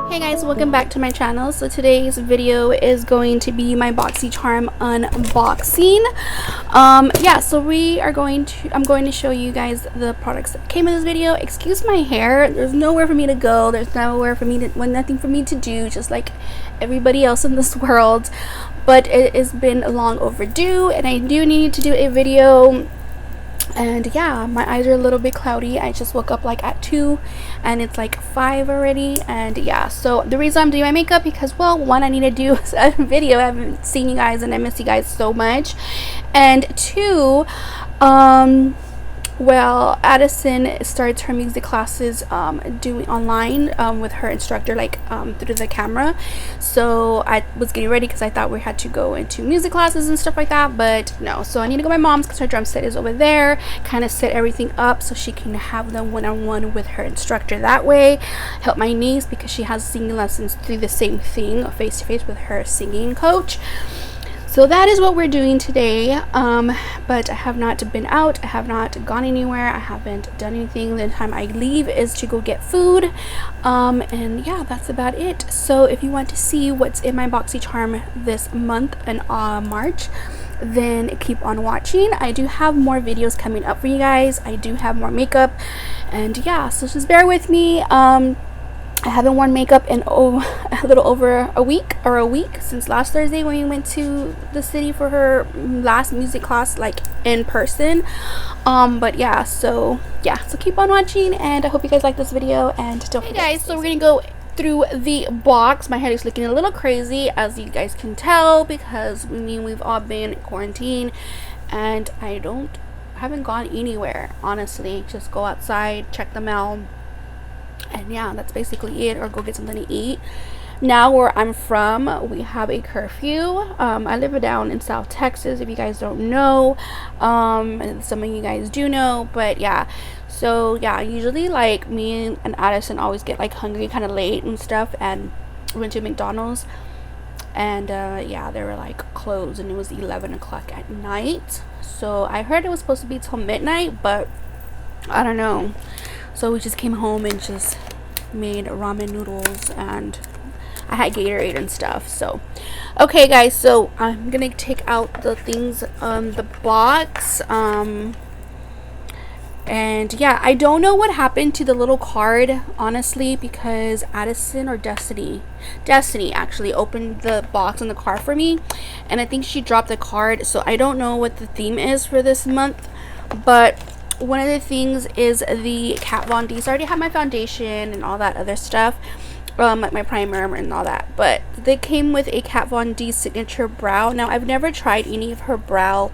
Hey guys, welcome back to my channel. So today's video is going to be my Boxycharm unboxing. Yeah, so I'm going to show you guys the products that came in this video. Excuse my hair, there's nowhere for me to go, there's nowhere for me to, nothing for me to do, just like everybody else in this world. But it has been long overdue and I do need to do a video. And yeah, my eyes are a little bit cloudy. I just woke up like at 2 and it's like 5 already. And yeah, so the reason I'm doing my makeup, because well, one, I need to do a video. I haven't seen you guys and I miss you guys so much. And two, well, Addison starts her music classes doing online with her instructor, like through the camera. So I was getting ready because I thought we had to go into music classes and stuff like that, but no. So I need to go to my mom's because her drum set is over there, kind of set everything up so she can have them one-on-one with her instructor. That way help my niece, because she has singing lessons through the same thing, face-to-face with her singing coach. So that is what we're doing today. But I have not been out, I have not gone anywhere, I haven't done anything. The time I leave is to go get food, and yeah, that's about it. So if you want to see what's in my Boxycharm this month in March, then keep on watching. I do have more videos coming up for you guys. I do have more makeup, and yeah, so just bear with me. I haven't worn makeup in a little over a week since last Thursday when we went to the city for her last music class, like in person. But yeah, so keep on watching and I hope you guys like this video. And don't forget, guys, so we're gonna go through the box. My head is looking a little crazy, as you guys can tell, because we've all been quarantined and I haven't gone anywhere, honestly. Just go outside, check the mail, and yeah, that's basically it, or go get something to eat. Now where I'm from, we have a curfew. I live down in South Texas, if you guys don't know, and some of you guys do know, but yeah. So yeah, usually like me and Addison always get like hungry kind of late and stuff, and went to McDonald's, and yeah, they were like closed and it was 11 o'clock at night. So I heard it was supposed to be till midnight, but I don't know. So we just came home and just made ramen noodles, and I had Gatorade and stuff. So okay guys, so I'm gonna take out the things on the box, and yeah, I don't know what happened to the little card, honestly, because Addison or Destiny actually opened the box on the card for me, and I think she dropped the card. So I don't know what the theme is for this month, but one of the things is the Kat Von D. So I already have my foundation and all that other stuff, like my primer and all that, but they came with a Kat Von D signature brow. Now I've never tried any of her brow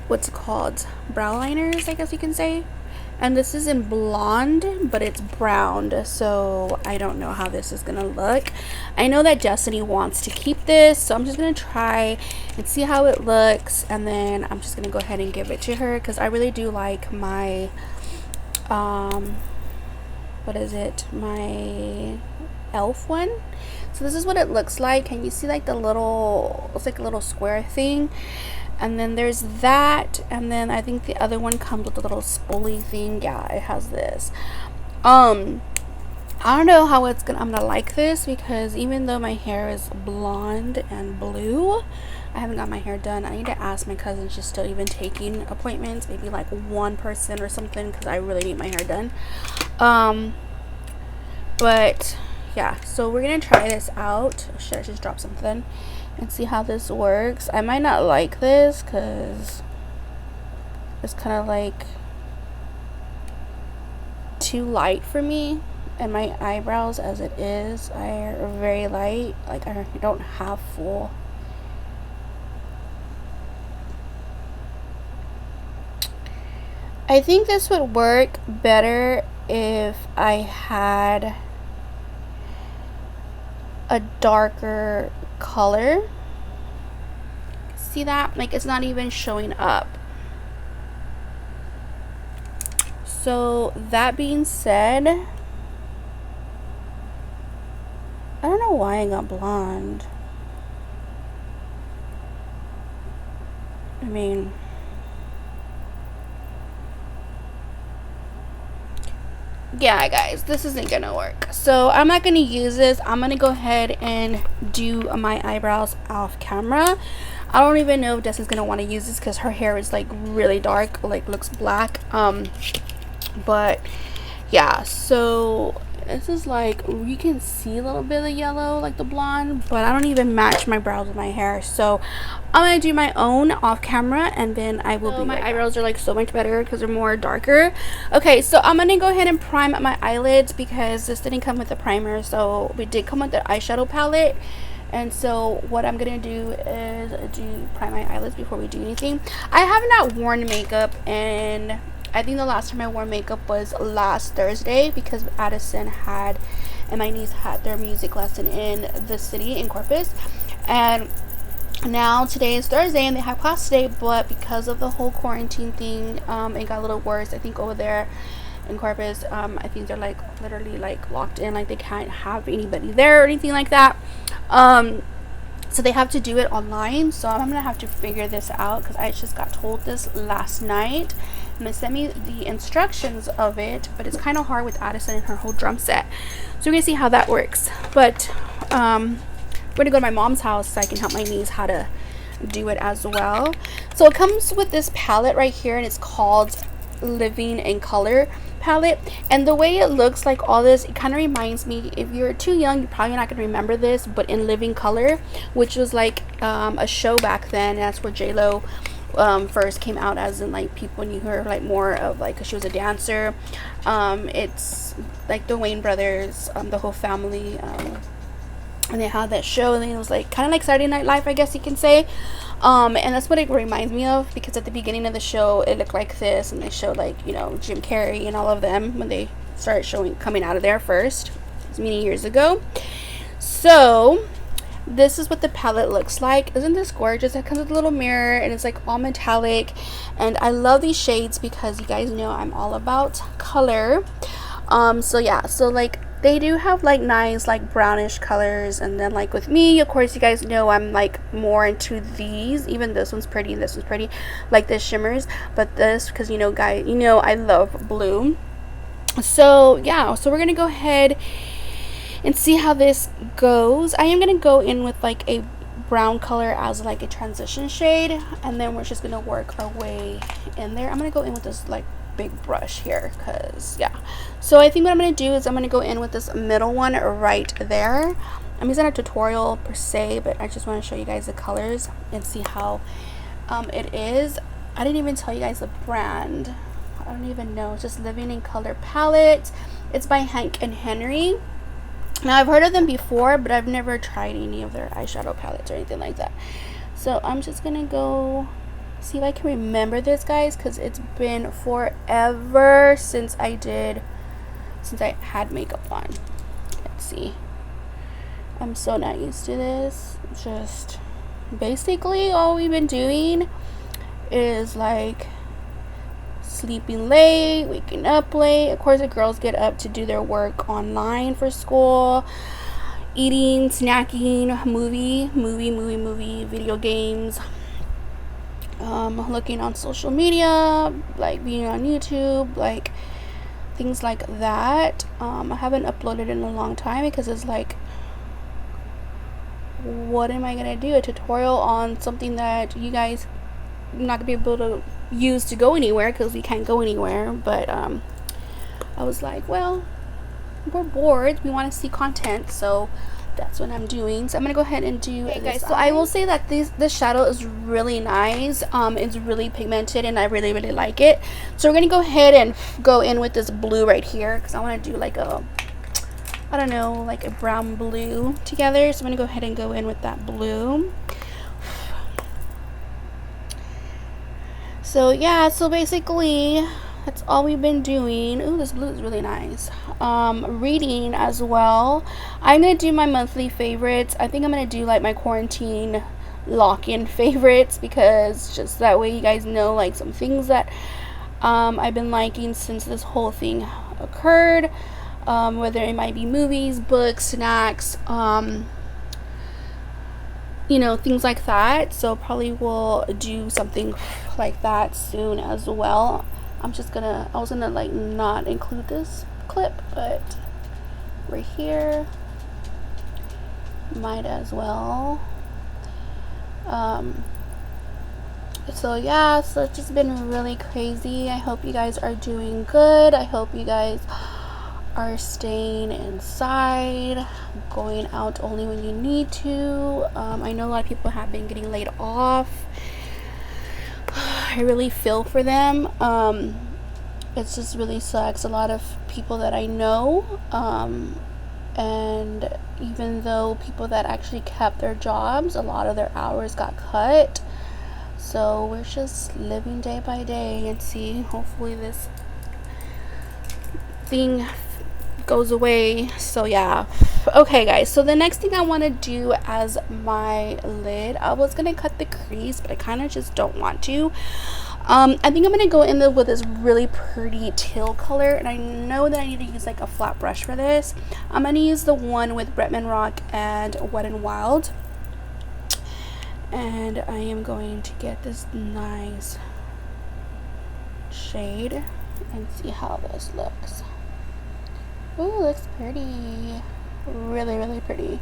what's it called, brow liners, I guess you can say. And this is in blonde, but it's browned, so I don't know how this is gonna look. I know that Destiny wants to keep this, so I'm just gonna try and see how it looks, and then I'm just gonna go ahead and give it to her, because I really do like my what is it, my elf one. So this is what it looks like. Can you see like the little, it's like a little square thing, and then there's that, and then I think the other one comes with a little spoolie thing. Yeah, it has this. I don't know how I'm gonna like this, because even though my hair is blonde and blue, I haven't got my hair done. I need to ask my cousin, she's still even taking appointments, maybe like one person or something, because I really need my hair done. But yeah, so we're gonna try this out. Oh, shit, I just dropped something, and see how this works. I might not like this because it's kind of like too light for me, and my eyebrows as it is are very light. Like I don't have full. I think this would work better if I had a darker color. See that? Like it's not even showing up. So that being said, I don't know why I got blonde. I mean, yeah, guys, this isn't gonna work. So I'm not gonna use this. I'm gonna go ahead and do my eyebrows off camera. I don't even know if Destiny's gonna want to use this because her hair is like really dark, like looks black. But yeah, so this is like, you can see a little bit of yellow, like the blonde, but I don't even match my brows with my hair. So I'm gonna do my own off camera, and then I will be my eyebrows are like so much better because they're more darker. Okay, so I'm gonna go ahead and prime my eyelids because this didn't come with the primer, so we did come with the eyeshadow palette. And so what I'm gonna do is prime my eyelids before we do anything. I have not worn makeup, and I think the last time I wore makeup was last Thursday because Addison had and my niece had their music lesson in the city in Corpus. And now today is Thursday and they have class today, but because of the whole quarantine thing, it got a little worse. I think over there in Corpus, I think they're like literally like locked in, like they can't have anybody there or anything like that. So they have to do it online. So I'm gonna have to figure this out because I just got told this last night. And they sent me the instructions of it, but it's kind of hard with Addison and her whole drum set. So we're gonna see how that works. But we're gonna go to my mom's house so I can help my niece how to do it as well. So it comes with this palette right here, and it's called Living in Color palette. And the way it looks like all this, it kind of reminds me, if you're too young you're probably not gonna remember this, but in Living Color, which was like a show back then, that's where J-Lo first came out, as in like people knew her like more of like, 'cause she was a dancer. It's like the Wayne brothers, the whole family, and they had that show, and it was like kind of like Saturday Night Live, I guess you can say. And that's what it reminds me of, because at the beginning of the show it looked like this, and they showed like, you know, Jim Carrey and all of them when they started coming out of there first, many years ago. So this is what the palette looks like. Isn't this gorgeous? It comes with a little mirror, and it's like all metallic, and I love these shades because you guys know I'm all about color. So yeah, so like they do have like nice like brownish colors, and then like with me, of course, you guys know I'm like more into these. Even this one's pretty and this one's pretty, like this shimmers, but this, because you know guys, you know I love blue. So yeah, so we're gonna go ahead and see how this goes. I am gonna go in with like a brown color as like a transition shade, and then we're just gonna work our way in there. I'm gonna go in with this like big brush here, because yeah. So I think what I'm gonna do is I'm gonna go in with this middle one right there. I'm using a tutorial per se, but I just want to show you guys the colors and see how it is. I didn't even tell you guys the brand. I don't even know. It's just Living in Color palette. It's by Hank and Henry. Now I've heard of them before, but I've never tried any of their eyeshadow palettes or anything like that. So I'm just gonna go see if I can remember this, guys, because it's been forever since I had makeup on. Let's see. I'm so not used to this. Just basically all we've been doing is like sleeping late, waking up late. Of course, the girls get up to do their work online for school, eating, snacking, movie, video games, looking on social media, like being on YouTube, like things like that. I haven't uploaded in a long time because it's like, what am I gonna do? A tutorial on something that you guys not gonna be able to use to go anywhere, because we can't go anywhere. But I was like, well, we're bored, we want to see content, so that's what I'm doing. So I'm gonna go ahead and do this, guys. So I will say that this shadow is really nice. It's really pigmented, and I really like it. So we're gonna go ahead and go in with this blue right here, because I want to do like a, I don't know, like a brown blue together. So I'm gonna go ahead and go in with that blue. So yeah, so basically that's all we've been doing. Ooh, this blue is really nice. Reading as well. I'm gonna do my monthly favorites. I think I'm gonna do like my quarantine lock-in favorites, because just that way you guys know like some things that I've been liking since this whole thing occurred, whether it might be movies, books, snacks, you know, things like that. So probably will do something like that soon as well. I was gonna like not include this, clip, but right here, might as well. So yeah, so it's just been really crazy. I hope you guys are doing good. I hope you guys are staying inside, going out only when you need to. I know a lot of people have been getting laid off. I really feel for them. It just really sucks. A lot of people that I know, and even though people that actually kept their jobs, a lot of their hours got cut. So we're just living day by day and see, hopefully this thing goes away. So yeah, okay guys, so the next thing I want to do as my lid, I was gonna cut the crease, but I kind of just don't want to. I think I'm gonna go in there with this really pretty teal color, and I know that I need to use like a flat brush for this. I'm gonna use the one with Bretman Rock and Wet n Wild, and I am going to get this nice shade and see how this looks. Ooh, looks pretty. Really, really pretty.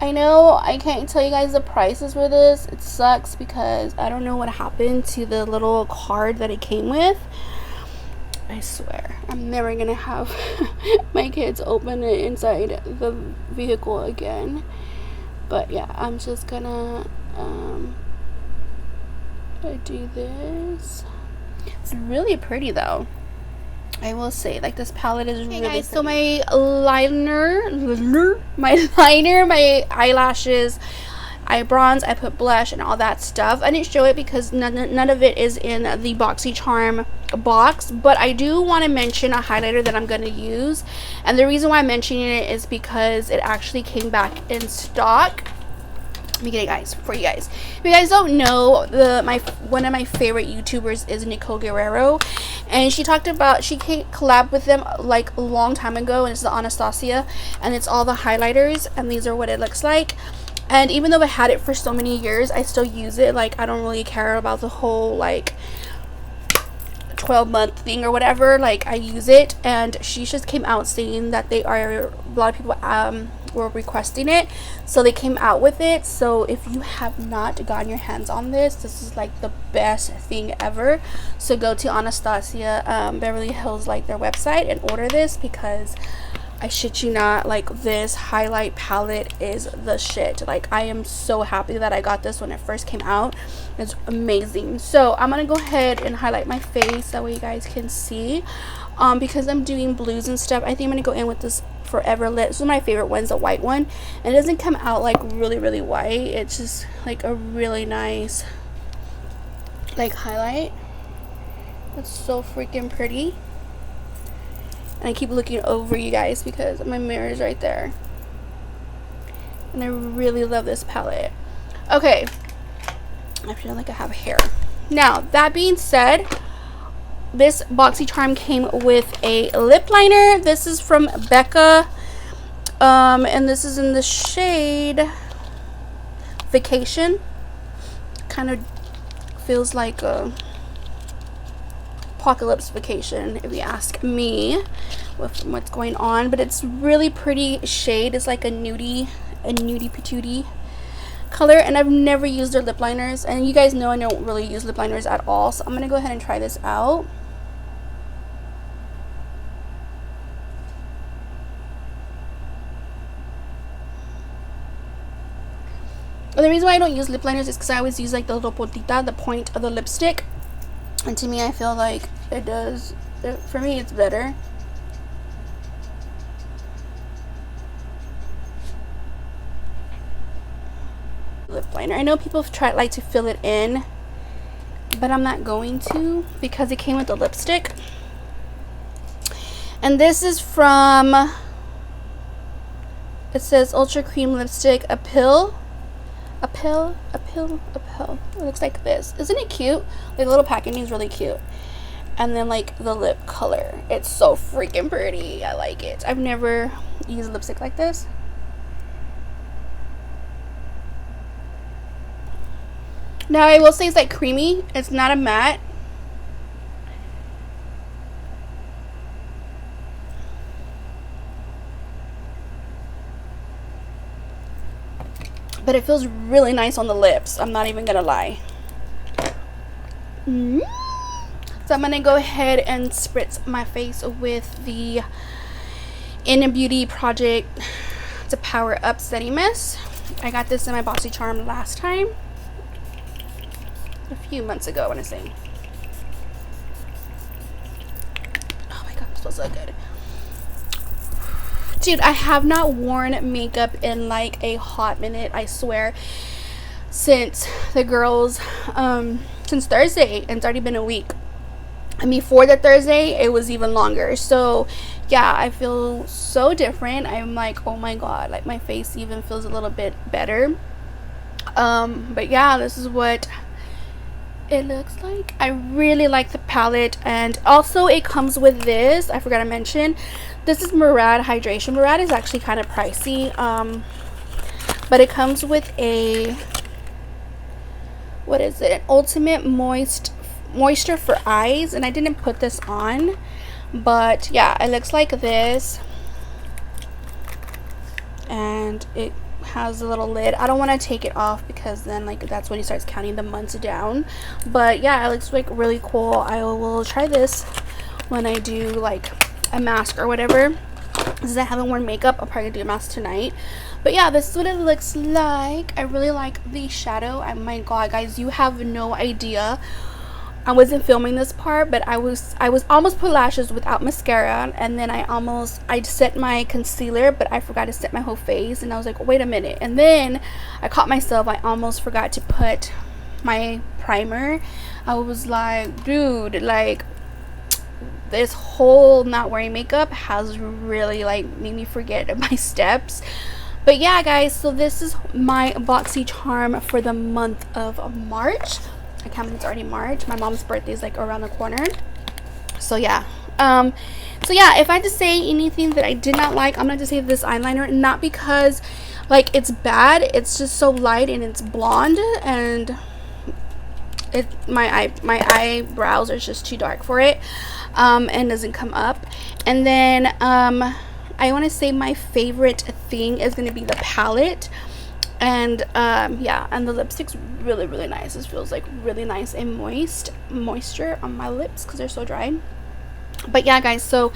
I know I can't tell you guys the prices for this. It sucks because I don't know what happened to the little card that it came with. I swear, I'm never gonna have my kids open it inside the vehicle again. But yeah, I'm just gonna do this. It's really pretty though, I will say. Like, this palette is really guys, pretty. So my liner, my eyelashes, eye bronze, I put blush and all that stuff. I didn't show it because none of it is in the Boxycharm box, but I do want to mention a highlighter that I'm going to use, and the reason why I'm mentioning it is because it actually came back in stock. Let me get it, guys, for you guys. If you guys don't know, one of my favorite YouTubers is Nicole Guerrero, and she talked about, she collabed with them like a long time ago, and it's the Anastasia, and it's all the highlighters, and these are what it looks like. And even though I had it for so many years, I still use it. Like, I don't really care about the whole like 12-month thing or whatever. Like, I use it, and she just came out saying that they are, a lot of people were requesting it, so they came out with it. So if you have not gotten your hands on this, this is like the best thing ever. So go to Anastasia Beverly Hills, like their website, and order this, because I shit you not, like, this highlight palette is the shit. Like, I am so happy that I got this when it first came out. It's amazing. So I'm gonna go ahead and highlight my face, that way you guys can see. Because I'm doing blues and stuff, I think I'm gonna go in with this Forever Lit. This is my favorite one, the white one, and it doesn't come out like really white. It's just like a really nice like highlight. It's so freaking pretty. And I keep looking over you guys because my mirror is right there, and I really love this palette. Okay, I feel like I have hair. Now, that being said, this Boxycharm came with a lip liner. This is from Becca, and this is in the shade Vacation. Kind of feels like a apocalypse vacation, if you ask me, with what's going on. But it's really pretty shade. It's like a nudie patootie color, and I've never used their lip liners, and you guys know I don't really use lip liners at all, so I'm gonna go ahead and try this out. And the reason why I don't use lip liners is because I always use like the little puntita, the point of the lipstick, and to me I feel like it does, for me it's better. Lip liner, I know people like to fill it in, but I'm not going to, because it came with the lipstick. And this is from, it says Ultra Cream Lipstick Appeal. It looks like this. Isn't it cute? Like, the little packaging is really cute. And then like the lip color, it's so freaking pretty. I like it. I've never used lipstick like this. Now I will say it's like creamy. It's not a matte. but it feels really nice on the lips. I'm not even gonna lie. So I'm gonna go ahead and spritz my face with the In Beauty Project to Power Up Steady Mist. I got this in my Boxycharm last time, a few months ago, I want to say. Oh my god, it smells so good. Dude, I have not worn makeup in like a hot minute, I swear, since the girls, since Thursday, and it's already been a week. And before the Thursday, it was even longer. So yeah, I feel so different. I'm like, oh my god, like my face even feels a little bit better. But yeah, this is what it looks like. I really like the palette, and also it comes with this. I forgot to mention, this is Murad Hydration. Murad is actually kind of pricey, but it comes with a, what is it, Ultimate Moisture for Eyes, and I didn't put this on, but yeah, it looks like this, and it has a little lid. I don't want to take it off because then like that's when he starts counting the months down, but yeah, it looks like really cool. I will try this when I do like a mask or whatever. Since I haven't worn makeup, I'll probably do a mask tonight. But yeah, this is what it looks like. I really like the shadow. Oh my god, guys, you have no idea. I wasn't filming this part, but I was almost put lashes without mascara, and then I set my concealer, but I forgot to set my whole face, and I was like, wait a minute, and then I caught myself. I almost forgot to put my primer. I was like, dude, like this whole not wearing makeup has really like made me forget my steps. But yeah, guys, so this is my Boxycharm for the month of March. I can't believe it's already March. My mom's birthday is like around the corner. So yeah. So yeah, if I had to say anything that I did not like, I'm going to say this eyeliner. Not because like it's bad. It's just so light and it's blonde, and my eyebrows are just too dark for it, and doesn't come up. And then I want to say my favorite thing is going to be the palette. And yeah, and the lipstick's really, really nice. This feels like really nice and moisture on my lips because they're so dry. But yeah, guys, so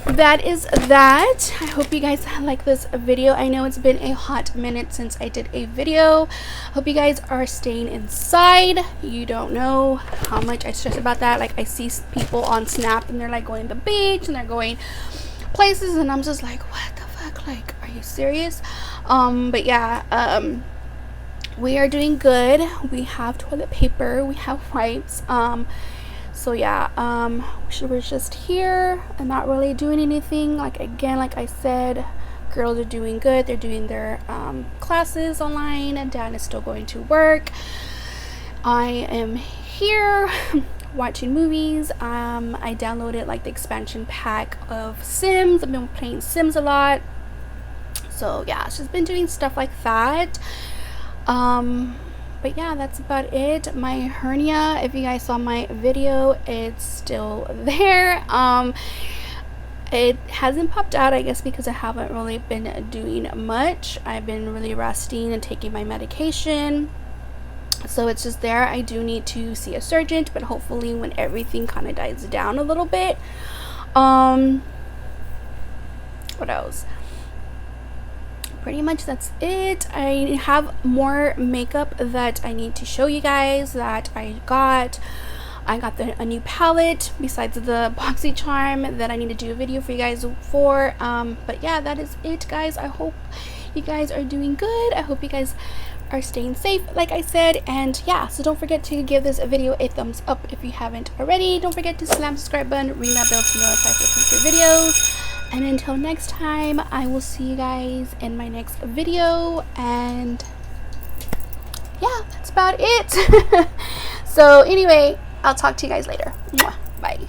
that is that. I hope you guys like this video. I know it's been a hot minute since I did a video. Hope you guys are staying inside. You don't know how much I stress about that. Like, I see people on Snap and they're like going to the beach and they're going places, and I'm just like, what the fuck? Like, are you serious? But yeah, we are doing good. We have toilet paper, we have wipes, so yeah, we're just here and not really doing anything. Like, again, like I said, girls are doing good. They're doing their classes online, and dad is still going to work. I am here watching movies. I downloaded like the expansion pack of Sims. I've been playing Sims a lot. So yeah, she's been doing stuff like that. But yeah, that's about it. My hernia, if you guys saw my video, it's still there. It hasn't popped out, I guess, because I haven't really been doing much. I've been really resting and taking my medication, so it's just there. I do need to see a surgeon, but hopefully when everything kind of dies down a little bit. What else? Pretty much that's it. I have more makeup that I need to show you guys that I got. A new palette besides the Boxycharm that I need to do a video for you guys for. But yeah, that is it, guys. I hope you guys are doing good. I hope you guys are staying safe, like I said. And yeah, so don't forget to give this video a thumbs up if you haven't already. Don't forget to slam the subscribe button, ring that bell to be notified for future videos. And until next time, I will see you guys in my next video. And yeah, that's about it. So anyway, I'll talk to you guys later. Mwah. Bye.